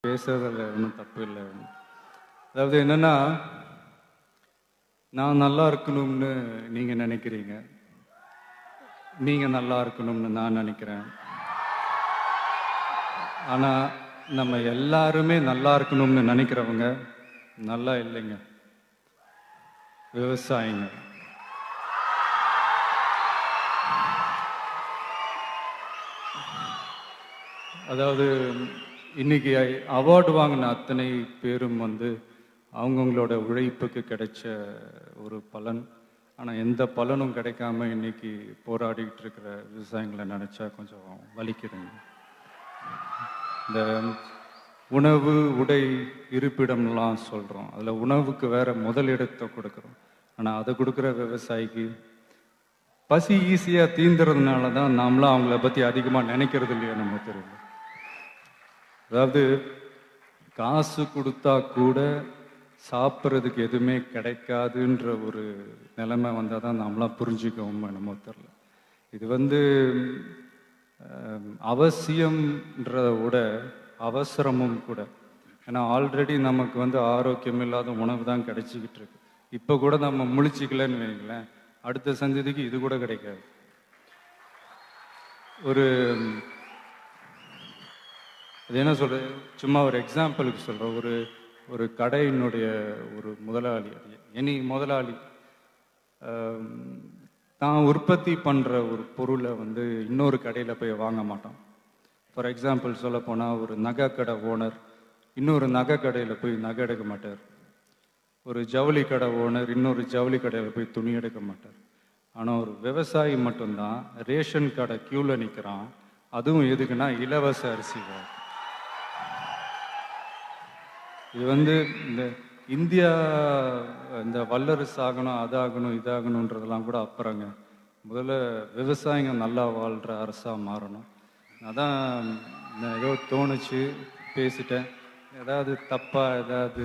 பேசுறதில் ஒன்றும் தப்பு இல்லை. அதாவது என்னன்னா, நான் நல்லா இருக்கணும்னு நீங்க நினைக்கிறீங்க, நீங்க நல்லா இருக்கணும்னு நான் நினைக்கிறேன். ஆனா நம்ம எல்லாருமே நல்லா இருக்கணும்னு நினைக்கிறவங்க நல்லா இல்லைங்க, விவசாயிங்க. அதாவது இன்னைக்கு அவார்டு வாங்கின அத்தனை பேரும் அவங்கவுங்களோட உழைப்புக்கு கிடைச்ச ஒரு பலன். ஆனால் எந்த பலனும் கிடைக்காம இன்னைக்கு போராடிட்டு இருக்கிற விவசாயிகளை நினச்சா கொஞ்சம் வலிக்குதுங்க. இந்த உணவு, உடை, இருப்பிடம்லாம் சொல்கிறோம், அதில் உணவுக்கு வேற முதலிடத்தை கொடுக்குறோம். ஆனால் அதை கொடுக்குற விவசாயிக்கு பசி ஈஸியாக தீந்துறதுனால தான் நாமளாம் அவங்கள பற்றி அதிகமாக நினைக்கிறது இல்லையா நம்ம தெரியல. அதாவது காசு கொடுத்தா கூட சாப்பிட்றதுக்கு எதுவுமே கிடைக்காதுன்ற ஒரு நிலைமை வந்தால் தான் நாமளாம் புரிஞ்சுக்கவும் என்னமோ தெரில. இது அவசியம்ன்றத விட அவசரமும் கூட. ஏன்னா ஆல்ரெடி நமக்கு ஆரோக்கியம் இல்லாத உணவு தான் கிடைச்சிக்கிட்டு இருக்கு. இப்போ கூட நம்ம முழிச்சிக்கலன்னு வைங்களேன், அடுத்த சந்ததிக்கு இது கூட கிடைக்காது. அது என்ன சொல்றது, சும்மா ஒரு எக்ஸாம்பிளுக்கு சொல்கிறேன். ஒரு கடையினுடைய ஒரு முதலாளி, எனி முதலாளி தான் உற்பத்தி பண்ணுற ஒரு பொருளை இன்னொரு கடையில் போய் வாங்க மாட்டான். ஃபார் எக்ஸாம்பிள் சொல்ல போனால், ஒரு நகை கடை ஓனர் இன்னொரு நகை கடையில் போய் நகை எடுக்க மாட்டார். ஒரு ஜவுளி கடை ஓனர் இன்னொரு ஜவுளி கடையில் போய் துணி எடுக்க மாட்டார். ஆனால் ஒரு விவசாயி மட்டும்தான் ரேஷன் கடை க்யூவில் நிற்கிறான். அதுவும் எதுக்குன்னா இலவச அரிசி. இது இந்த இந்தியா இந்த வல்லரசு ஆகணும், அதாகணும், இதாகணுன்றதெல்லாம் கூட அப்புறங்க. முதல்ல விவசாயிங்க நல்லா வாழ்கிற அரசாக மாறணும். அதான் ஏதோ தோணுச்சு பேசிட்டேன். ஏதாவது தப்பாக ஏதாவது